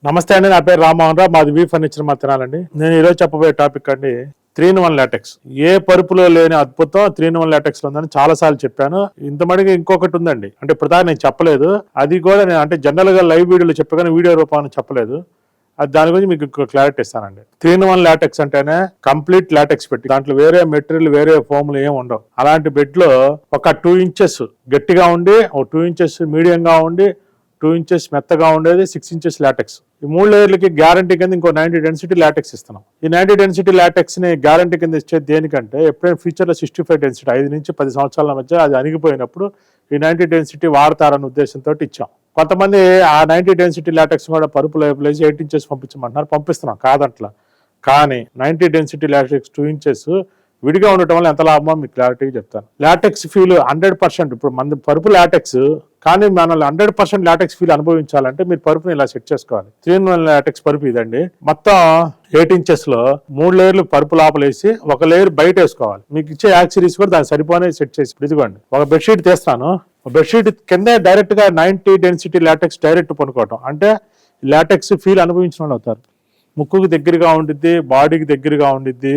నమస్తే అండి, నా పేరు రామ్మోహన్ రావు. మాది వి ఫర్నిచర్ మత్తనాలండి. నేను ఈరోజు చెప్పబోయే టాపిక్ అండి 3-in-1 లాటెక్స్. ఏ పరుపులో లేని అద్భుతం 3-in-1 లాటెక్స్ లో ఉందని చాలా సార్లు చెప్పాను. ఇంత మటుకు ఇంకొకటి ఉందండి, అంటే ఇప్పుడు నేను చెప్పలేదు. అది కూడా నేను అంటే జనరల్ గా లైవ్ వీడియోలో చెప్పగానే వీడియో రూపాన్ని చెప్పలేదు. అది దాని గురించి మీకు క్లారిటీ ఇస్తానండి. 3-in-1 లాటెక్స్ అంటేనే కంప్లీట్ లాటెక్స్ పెట్టి దాంట్లో వేరే మెటీరియల్ వేరే ఫోమ్లు ఏమి ఉండవు. అలాంటి బెడ్ లో ఒక 2 ఇంచెస్ గట్టిగా ఉండి, ఒక 2 ఇంచెస్ మీడియంగా ఉండి, 2 ఇంచెస్ మెత్తగా ఉండేది, 6 ఇంచెస్ లాటెక్స్. ఈ 3 లేయర్లకి గ్యారంటీ కింద ఇంకో 90 డెన్సిటీ లాటెక్స్ ఇస్తున్నాం. ఈ 90 డెన్సిటీ లాటెక్స్ ని గ్యారంటీ కింద ఇచ్చేది దేనికంటే, ఎప్పుడైనా ఫ్యూచర్ లో 65 డెన్సిటీ 5 నుంచి 10 సంవత్సరాల మధ్య అది అణిగిపోయినప్పుడు ఈ 90 డెన్సిటీ వాడతారన్న ఉద్దేశంతో ఇచ్చాం. కొంతమంది ఆ 90 డెన్సిటీ లాటెక్స్ కూడా పరుపు లేపలేసి 8 ఇంచెస్ పంపించమంటున్నారు. పంపిస్తున్నాం, కాదంట్లా. కానీ 90 డెన్సిటీ లాటెక్స్ 2 ఇంచెస్ విడిగా ఉండటం వల్ల ఎంత లాభమో మీకు క్లారిటీగా చెప్తాను. LaTeX feel 100%. ఇప్పుడు మన పరుపు లాటెక్స్, కానీ మనం 100% లాటెక్స్ ఫీల్ అనుభవించాలంటే మీరు పరుపుని ఇలా సెట్ చేసుకోవాలి. 3-in-1 లాటెక్స్ పరుపు ఇదండి. మొత్తం 8 ఇంచెస్ లో 3 లేయర్లు పరుపు లోపలేసి ఒక లేయర్ బయట వేసుకోవాలి. మీకు ఇచ్చే యాక్సరీస్ కూడా దానికి సరిపోనే సెట్ చేసి ఇదిగోండి. ఒక బెడ్షీట్ తీస్తాను. బెడ్షీట్ కింద డైరెక్ట్ గా 90 డెన్సిటీ లాటెక్స్ డైరెక్ట్ పనుకోవటం అంటే లాటెక్స్ ఫీల్ అనుభవించిన వాళ్ళు అవుతారు. ముక్కుకి దగ్గరగా ఉండిద్ది, బాడీకి దగ్గరగా ఉండిద్ది.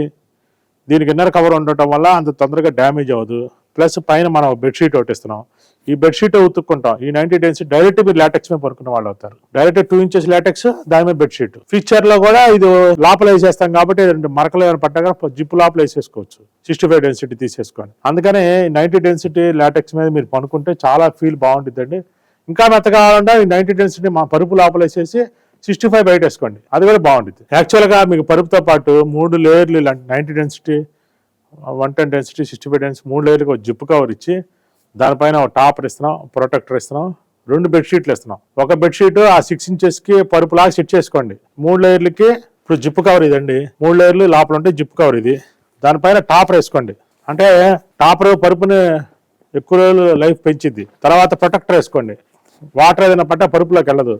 దీనికి ఇన్నర్ కవర్ ఉండటం వల్ల అంత తొందరగా డ్యామేజ్ అవ్వదు. ప్లస్ పైన మనం బెడ్షీట్ ఒకటి ఇస్తున్నాం. ఈ బెడ్షీట్ ఉతుక్కుంటాం. ఈ 90 డెన్సిటీ డైరెక్ట్ మీరు లాటెక్స్ మీద పడుకున్న వాళ్ళు అవుతారు. డైరెక్ట్ 2 ఇంచెస్ లాటెక్స్, దాని మీద బెడ్షీట్. ఫ్యూచర్ లో కూడా ఇది లోపల వేసేస్తాం కాబట్టి మరకలు ఏమైనా పట్టగా జిప్పు లోపల వేసేసుకోవచ్చు. 65 డెన్సిటీ తీసేసుకోండి. అందుకని 90 డెన్సిటీ లాటెక్స్ మీద మీరు పనుకుంటే చాలా ఫీల్ బాగుంటుందండి. ఇంకా మెత్త కావాలంటే ఈ 90 డెన్సిటీ మా పరుపు లోపల వేసేసి 65 బయట వేసుకోండి. అది కూడా బాగుంటుంది. యాక్చువల్గా మీకు పరుపుతో పాటు 3 లేయర్లు 90 డెన్సిటీ, 110 డెన్సిటీ, 65 డెన్సిటీ 3 లేయర్లకు ఒక జిప్ కవర్ ఇచ్చి దానిపైన ఒక టాపర్ ఇస్తున్నాం, ప్రొటెక్టర్ ఇస్తున్నాం, 2 బెడ్షీట్లు ఇస్తున్నాం. ఒక బెడ్షీట్ ఆ 6 ఇంచెస్ కి పరుపులాగా సెట్ చేసుకోండి. 3 లేయర్లకి ఇప్పుడు జిప్ కవర్ ఇదండి. 3 లేయర్లు లోపల ఉంటే జిప్ కవర్ ఇది. దానిపైన టాపర్ వేసుకోండి. అంటే టాపర్ పరుపుని ఎక్కువ రోజులు లైఫ్ పెంచిద్ది. తర్వాత ప్రొటెక్టర్ వేసుకోండి. వాటర్ ఏదైనా పట్ట పరుపులోకి వెళ్ళదు.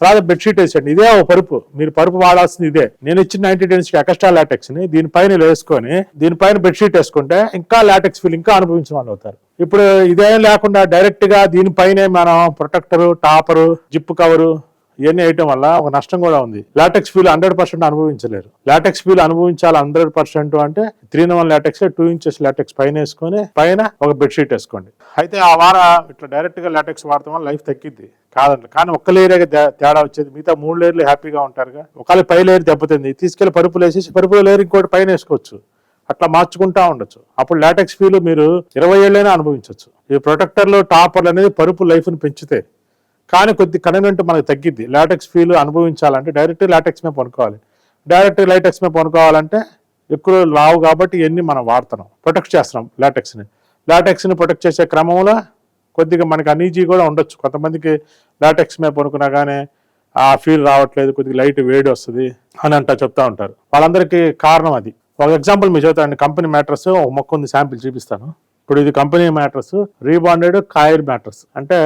తర్వాత బెడ్షీట్ వేసేయండి. ఇదే ఒక పరుపు. మీరు పరుపు వాడాల్సింది ఇదే. నేను ఇచ్చిన 90 డెన్సిటీ ఎక్స్ట్రా లాటెక్స్ ని దీనిపైన వేసుకొని దీనిపైన బెడ్షీట్ వేసుకుంటే ఇంకా లాటెక్స్ ఫీల్ ఇంకా అనుభవించిన వాళ్ళు అవుతారు. ఇప్పుడు ఇదేం లేకుండా డైరెక్ట్ గా దీనిపైనే మనం ప్రొటెక్టర్, టాపరు, జిప్ కవరు ఇవన్నీ వేయటం వల్ల ఒక నష్టం కూడా ఉంది. LaTeX feel 100% అనుభవించలేరు. లాటెక్స్ ఫీల్ అనుభవించాలి 100% అంటే 3-in-1 లాటెక్స్ 2 ఇంచెస్ లాటెక్స్ పైన వేసుకొని పైన ఒక బెడ్షీట్ వేసుకోండి. అయితే ఆ వార ఇట్లా డైరెక్ట్ గా లాటెక్స్ వాడటం వల్ల లైఫ్ తగ్గిద్ది కాదండి. కానీ ఒక్క లేయర్ తేడా వచ్చేది. మిగతా 3 లేయర్లు హ్యాపీగా ఉంటారుగా. ఒకవేళ పై లేయర్ దెబ్బతింది తీసుకెళ్లి పరుపులు వేసేసి పరుపులో లేయర్ ఇంకోటి పైన వేసుకోవచ్చు. అట్లా మార్చుకుంటా ఉండొచ్చు. అప్పుడు లాటెక్స్ ఫీల్ మీరు 20 ఏళ్ళైనా అనుభవించవచ్చు. ఈ ప్రొటెక్టర్లు, టాపర్లు అనేది పరుపు లైఫ్ని పెంచుతాయి. కానీ కొద్ది కన్వీనియంట్ మనకు తగ్గిద్ది. లాటెక్స్ ఫీల్ అనుభవించాలంటే డైరెక్ట్ లాటెక్స్ మీద పనుకోవాలి. డైరెక్ట్ లాటెక్స్ మీద పనుకోవాలంటే ఎక్కువ లావు కాబట్టి ఇవన్నీ మనం వాడుతున్నాం, ప్రొటెక్ట్ చేస్తున్నాం లాటెక్స్ని. లాటెక్స్ని ప్రొటెక్ట్ చేసే క్రమంలో కొద్దిగా మనకి అనీజీ కూడా ఉండొచ్చు. కొంతమందికి లాటెక్స్ మీద పనుకున్నా కానీ ఆ ఫీల్ రావట్లేదు, కొద్దిగా లైట్ వేడి వస్తుంది అని చెప్తా ఉంటారు. వాళ్ళందరికీ కారణం అది. ఒక ఎగ్జాంపుల్ మీరు చెబుతాను. కంపెనీ మ్యాట్రస్ ఒక మొక్క ఉంది, శాంపిల్ చూపిస్తాను. ఇప్పుడు ఇది company mattress, rebonded coir mattress. అంటే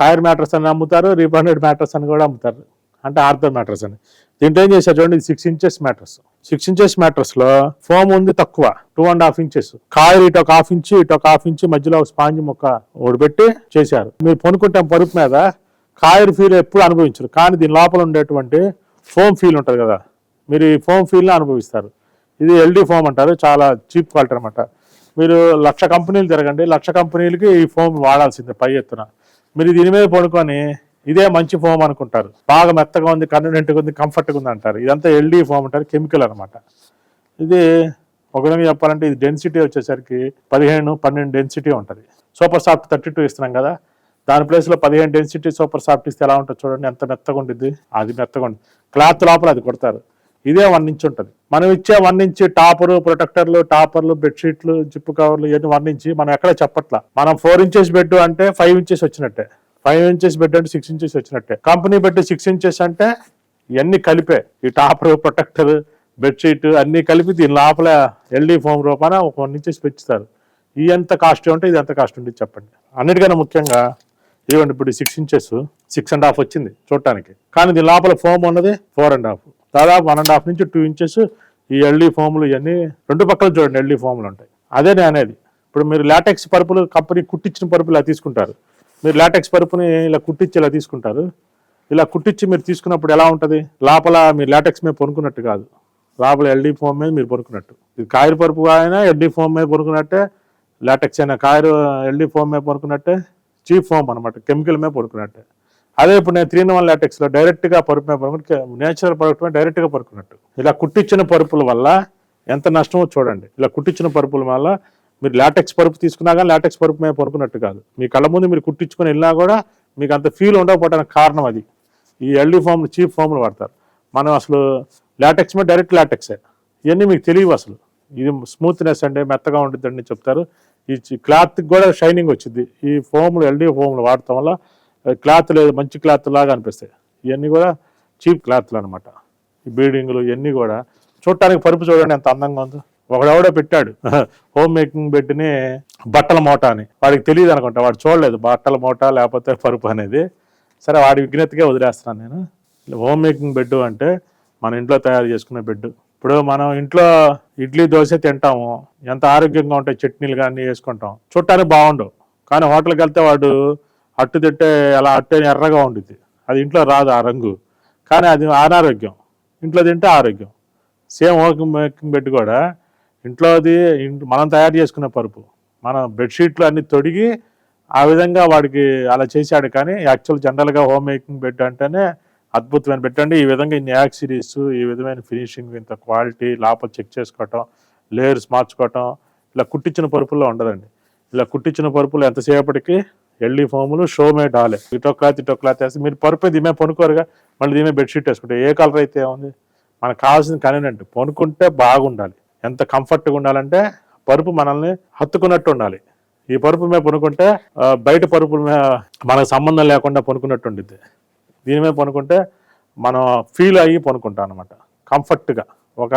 కాయిర్ మ్యాట్రస్ అని అమ్ముతారు, రీబాండెడ్ మ్యాట్రస్ అని కూడా అమ్ముతారు, అంటే ఆర్థర్ మ్యాట్రస్ అని. దీంట్లో ఏం చేశారు చూడండి, ఇది 6 ఇంచెస్ మ్యాట్రస్. 6 ఇంచెస్ మ్యాట్రస్ లో ఫోమ్ ఉంది తక్కువ, 2.5 ఇంచెస్. కాయిర్ ఇటు ఒక 1/2 ఇంచు, ఇటు ఒక 1/2 ఇంచు, మధ్యలో ఒక స్పాంజ్ మొక్క ఓడిపెట్టి చేశారు. మీరు పనుకుంటే పరుపు మీద కాయిర్ ఫీల్ ఎప్పుడు అనుభవించరు. కానీ దీని లోపల ఉండేటువంటి ఫోమ్ ఫీల్ ఉంటుంది కదా, మీరు ఈ ఫోమ్ ఫీల్ని అనుభవిస్తారు. ఇది ఎల్డీ ఫోమ్ అంటారు, చాలా చీప్ క్వాలిటీ అనమాట. మీరు 1,00,000 కంపెనీలు తిరగండి, 1,00,000 కంపెనీలకి ఈ ఫోమ్ వాడాల్సిందే పై ఎత్తున. మీరు దీని మీద పడుకొని ఇదే మంచి ఫోమ్ అనుకుంటారు, బాగా మెత్తగా ఉంది, కన్వీనియంట్గా ఉంది, కంఫర్ట్గా ఉంది అంటారు. ఇదంతా ఎల్డీ ఫోమ్ అంటారు, కెమికల్ అనమాట. ఇది ఒక విధంగా చెప్పాలంటే ఇది డెన్సిటీ వచ్చేసరికి 12 డెన్సిటీ ఉంటుంది. సూపర్ సాఫ్ట్ 32 ఇస్తున్నాం కదా, దాని ప్లేస్లో 15 డెన్సిటీ సూపర్ సాఫ్ట్ ఇస్తే ఎలా ఉంటుంది చూడండి, ఎంత మెత్తగా ఉంటుంది. అది మెత్తగా ఉంటుంది. క్లాత్ లోపల అది కొడతారు. ఇదే 1 ఇంచ్ ఉంటుంది. మనం ఇచ్చే 1 ఇంచ్ టాపరు, ప్రొటెక్టర్లు, టాపర్లు, బెడ్షీట్లు, జిప్పు కవర్లు ఇవన్నీ 1 ఇంచ్ మనం ఎక్కడ చెప్పట్లా. మనం 4 ఇంచెస్ బెడ్ అంటే 5 ఇంచెస్ వచ్చినట్టే, 5 ఇంచెస్ బెడ్ అంటే 6 ఇంచెస్ వచ్చినట్టే. కంపెనీ బెడ్ 6 ఇంచెస్ అంటే ఇవన్నీ కలిపే, ఈ టాపర్, ప్రొటెక్టర్, బెడ్షీట్ అన్ని కలిపి దీని లోపల ఎల్డీ ఫోమ్ రూపాన ఒక 1 ఇంచెస్ పెంచుతారు. ఈ ఎంత కాస్ట్ ఉంటే ఇది ఎంత కాస్ట్ ఉంటుంది చెప్పండి. అన్నిటికన్నా ముఖ్యంగా ఇవ్వండి, ఇప్పుడు 6 ఇంచెస్ 6.5 వచ్చింది చూడటానికి, కానీ దీని లోపల ఫోమ్ ఉన్నది 4.5, దాదాపు 1.5 నుంచి 2 ఇంచెస్. ఈ ఎల్డీ ఫోములు ఇవన్నీ 2 పక్కల చూడండి ఎల్డీ ఫోములు ఉంటాయి. అదే నేను అనేది. ఇప్పుడు మీరు లాటెక్స్ పరుపులు కంపెనీ కుట్టించిన పరుపులు ఇలా తీసుకుంటారు, మీరు లాటెక్స్ పరుపుని ఇలా కుట్టించి ఇలా తీసుకుంటారు. ఇలా కుట్టించి మీరు తీసుకున్నప్పుడు ఎలా ఉంటుంది, లోపల మీరు లాటెక్స్ మీద పనుకున్నట్టు కాదు, లోపల ఎల్డీ ఫోమ్ మీద మీరు పనుకున్నట్టు. ఇది కాయర్ పరుపు అయినా ఎల్డీ ఫోమ్ మీద పనుకున్నట్టే, లాటెక్స్ అయినా కాయర్ ఎల్డీ ఫోమ్ మీద పనుకున్నట్టే, చీప్ ఫోమ్ అనమాట, కెమికల్ మీద పడుకున్నట్టే. అదే ఇప్పుడు నేను 3-in-1 లాటెక్స్లో డైరెక్ట్గా పరుపు మీద పడుకుంటే నేచురల్ పరుపు మీద డైరెక్ట్గా పడుకున్నట్టు. ఇలా కుట్టించిన పరుపుల వల్ల ఎంత నష్టమో చూడండి. ఇలా కుట్టించిన పరుపుల వల్ల మీరు లాటెక్స్ పరుపు తీసుకున్నా కానీ లాటెక్స్ పరుపు మీద పడుకున్నట్టు కాదు. మీ కళ్ళ ముందు మీరు కుట్టించుకొని వెళ్ళినా కూడా మీకు అంత ఫీల్ ఉండకపోవడానికి కారణం అది. ఈ ఎల్డీ ఫోమ్ చీప్ ఫోమ్లు వాడతారు. మనం అసలు లాటెక్స్ మీద డైరెక్ట్ లాటెక్సే. ఇవన్నీ మీకు తెలియవు అసలు. ఇది స్మూత్నెస్ అంటే మెత్తగా ఉంటుంది అని చెప్తారు. ఈ క్లాత్కి కూడా షైనింగ్ వచ్చింది. ఈ ఫోమ్లు ఎల్డీ ఫోమ్లు వాడటం వల్ల క్లాత్ లేదు, మంచి క్లాత్ లాగా అనిపిస్తాయి. ఇవన్నీ కూడా చీప్ క్లాత్లు అనమాట. ఈ బీడింగ్లు ఇవన్నీ కూడా చూడటానికి పరుపు చూడండి ఎంత అందంగా ఉందో. ఒకడెవడో పెట్టాడు హోమ్ మేకింగ్ బెడ్ని బట్టల మూట అని. వాడికి తెలియదు అనుకుంటా, వాడు చూడలేదు బట్టల మూట లేకపోతే పరుపు అనేది. సరే వాడి విజ్ఞతగా వదిలేస్తున్నాను నేను. హోమ్ మేకింగ్ బెడ్ అంటే మన ఇంట్లో తయారు చేసుకునే బెడ్. ఇప్పుడు మనం ఇంట్లో ఇడ్లీ దోశ తింటాము, ఎంత ఆరోగ్యంగా ఉంటాయి, చట్నీలు కానీ వేసుకుంటాం, చూడటానికి బాగుండవు. కానీ హోటల్కి వెళ్తే వాడు అట్టు తింటే అలా అట్టు ఎర్రగా ఉండిద్ది, అది ఇంట్లో రాదు ఆ రంగు, కానీ అది అనారోగ్యం. ఇంట్లో తింటే ఆరోగ్యం. సేమ్ హోమ్ మేకింగ్ బెడ్ కూడా ఇంట్లోది మనం తయారు చేసుకునే పరుపు, మన బెడ్షీట్లు అన్ని తొడిగి ఆ విధంగా వాడికి అలా చేశాడు. కానీ యాక్చువల్ జనరల్గా హోమ్ మేకింగ్ బెడ్ అంటేనే అద్భుతమైన పెట్టండి. ఈ విధంగా ఇన్ని యాక్సిరీస్, ఈ విధమైన ఫినిషింగ్, ఇంత క్వాలిటీ, లోపల చెక్ చేసుకోవటం, లేయర్స్ మార్చుకోవటం ఇలా కుట్టించిన పరుపుల్లో ఉండదండి. ఇలా కుట్టించిన పరుపులు ఎంతసేపటికి ఎల్డీ ఫోములు షోమేట్ డాలే, ఇటో క్లాత్ వేసి మీరు పరుపు దీమే పనుకోరుగా, మళ్ళీ దీమే బెడ్షీట్ వేసుకుంటే ఏ కలర్ అయితే ఏముంది. మనకు కావాల్సింది కన్వీనియంట్, పనుకుంటే బాగుండాలి. ఎంత కంఫర్ట్గా ఉండాలంటే పరుపు మనల్ని హత్తుకున్నట్టు ఉండాలి. ఈ పరుపు మీద పనుకుంటే బయట పరుపుల మీద మనకు సంబంధం లేకుండా పనుకున్నట్టు ఉండిద్ది. దీని మీద పనుకుంటే మనం ఫీల్ అయ్యి పనుకుంటాం అనమాట కంఫర్ట్గా. ఒక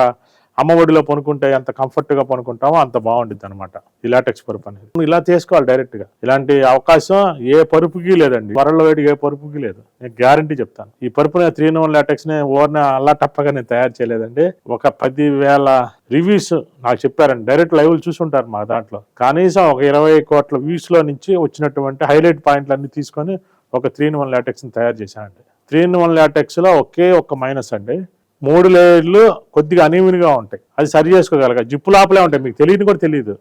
అమ్మ ఒడిలో పనుకుంటే ఎంత కంఫర్ట్గా పనుకుంటామో అంత బాగుంటుంది అనమాట ఈ లాటెక్స్ పరుపు అనేది. ఇలా చేసుకోవాలి డైరెక్ట్గా. ఇలాంటి అవకాశం ఏ పరుపుకి లేదండి, వరల్డ్ వైడ్ ఏ పరుపుకి లేదు. నేను గ్యారంటీ చెప్తాను. ఈ పరుపుని 3-in-1 లాటెక్స్ని ఓవర్ని అల్లా టప్పగా నేను తయారు చేయలేదండి. ఒక 10,000 రివ్యూస్ నాకు చెప్పారండి. డైరెక్ట్ లైవ్లు చూసుంటారు మా దాంట్లో. కనీసం ఒక 20 కోట్ల వ్యూస్లో నుంచి వచ్చినటువంటి హైలైట్ పాయింట్లు అన్ని తీసుకొని ఒక 3-in-1 లాటెక్స్ని తయారు చేశానండి. 3-in-1 లాటెక్స్లో ఒక్క మైనస్ అండి, 3 లేయర్లు కొద్దిగా అనీవెన్గా ఉంటాయి. అది సరి చేసుకోగలగా. జిప్పు లోపలే ఉంటాయి, మీకు తెలియదు కూడా తెలియదు.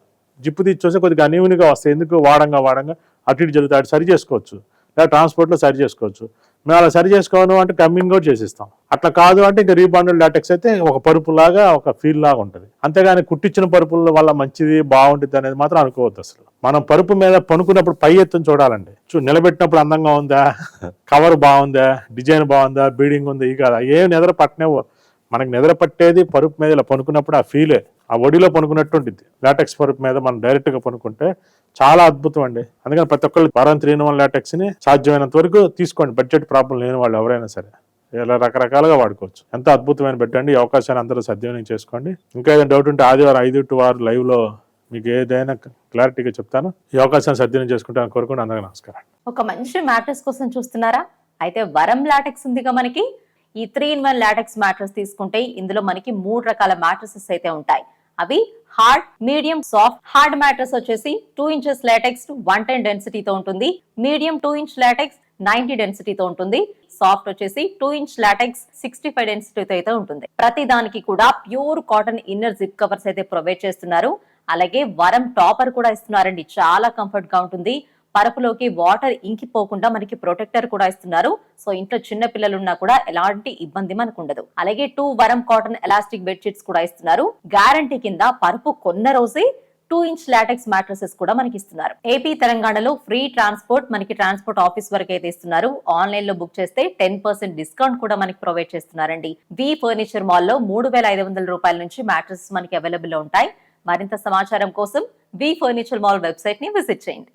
జిప్పు తీసి కొద్దిగా అనీవెన్గా వస్తాయి. ఎందుకు వాడంగా అటు ఇటు జరుగుతాయి. అటు సరి చేసుకోవచ్చు, లేదా ట్రాన్స్పోర్ట్లో సరి చేసుకోవచ్చు. మేము అలా సరి చేసుకోను అంటే కమ్మింగ్ కూడా చేసిస్తాం. అట్లా కాదు అంటే ఇంకా రీబాండెడ్ లాటెక్స్ అయితే ఒక పరుపులాగా ఒక ఫీల్ లాగా ఉంటుంది. అంతేగాని కుట్టించిన పరుపుల వల్ల మంచిది బాగుంటుంది అనేది మాత్రం అనుకోవద్దు. అసలు మనం పరుపు మీద పనుకున్నప్పుడు పై ఎత్తుని చూడాలండి. నిలబెట్టినప్పుడు అందంగా ఉందా, కవర్ బాగుందా, డిజైన్ బాగుందా, బీడింగ్ ఉందా, ఇవి కాదా ఏం నిద్ర పట్టనేవో. మనకి నిద్ర పట్టేది పరుపు మీద ఇలా పనుకున్నప్పుడు ఆ ఫీలే, ఆ ఒడిలో పనుకున్నట్టు ఉంటుంది. లాటెక్స్ పరుపు మీద మనం డైరెక్ట్గా పనుకుంటే చాలా అద్భుతం అండి. అందుకని ప్రతి ఒక్కళ్ళు 3-in-1 లాటెక్స్ని సాధ్యమైనంత వరకు తీసుకోండి. బడ్జెట్ ప్రాబ్లం లేని వాళ్ళు ఎవరైనా సరే ఇలా రకరకాలుగా వాడుకోవచ్చు. ఎంత అద్భుతమైన పెట్టండి. ఈ అవకాశాన్ని అందరూ సద్వినియోగం చేసుకోండి. ఇంకా ఏదైనా డౌట్ ఉంటే ఆదివారం 5 to 6 లైవ్లో మీకు ఏదైనా క్లారిటీగా చెప్తాను. ఈ అవకాశాన్ని సద్వినియోగం చేసుకుంటాను కోరుకుంటూ అందరికీ నమస్కారం. ఒక మంచి మ్యాట్రెస్ కోసం చూస్తున్నారా? అయితే వరం లాటెక్స్ ఉందిగా మనకి. ఈ 3-in-1 లాటెక్స్ మ్యాట్రెస్ తీసుకుంటే ఇందులో మనకి 3 రకాల మ్యాట్రెసెస్ అయితే ఉంటాయి. అవి hard, medium, soft. Hard mattress వచ్చేసి 2 inches లాటెక్స్ 110 డెన్సిటీతో ఉంటుంది. మీడియం 2 inch లాటెక్స్ 90 డెన్సిటీతో ఉంటుంది. సాఫ్ట్ వచ్చేసి 2 inch లాటెక్స్ 65 డెన్సిటీతో అయితే ఉంటుంది. ప్రతి దానికి కూడా pure cotton inner zip covers అయితే ప్రొవైడ్ చేస్తున్నారు. అలాగే వరం టాపర్ కూడా ఇస్తున్నారండి. చాలా కంఫర్ట్ గా ఉంటుంది. పరుపులోకి వాటర్ ఇంకిపోకుండా మనకి ప్రొటెక్టర్ కూడా ఇస్తున్నారు. సో ఇంట్లో చిన్న పిల్లలు ఉన్నా కూడా ఎలాంటి ఇబ్బంది మనకు ఉండదు. అలాగే 2 వరం కాటన్ ఎలాస్టిక్ బెడ్షీట్స్ కూడా ఇస్తున్నారు. గ్యారంటీ కింద పరుపు కొన్న రోజే 2 inch లాటెక్స్ మ్యాట్రసెస్ కూడా మనకి ఇస్తున్నారు. ఏపీ తెలంగాణలో ఫ్రీ ట్రాన్స్పోర్ట్, మనకి ట్రాన్స్పోర్ట్ ఆఫీస్ వరకు అయితే ఇస్తున్నారు. ఆన్లైన్ లో బుక్ చేస్తే 10% డిస్కౌంట్ కూడా మనకి ప్రొవైడ్ చేస్తున్నారండి. వి ఫర్నిచర్ మాల్ లో 3,500 రూపాయల నుంచి మ్యాట్రసెస్ మనకి అవైలబుల్ లో ఉంటాయి. మరింత సమాచారం కోసం వి ఫర్నిచర్ మాల్ వెబ్సైట్ ని విజిట్ చేయండి.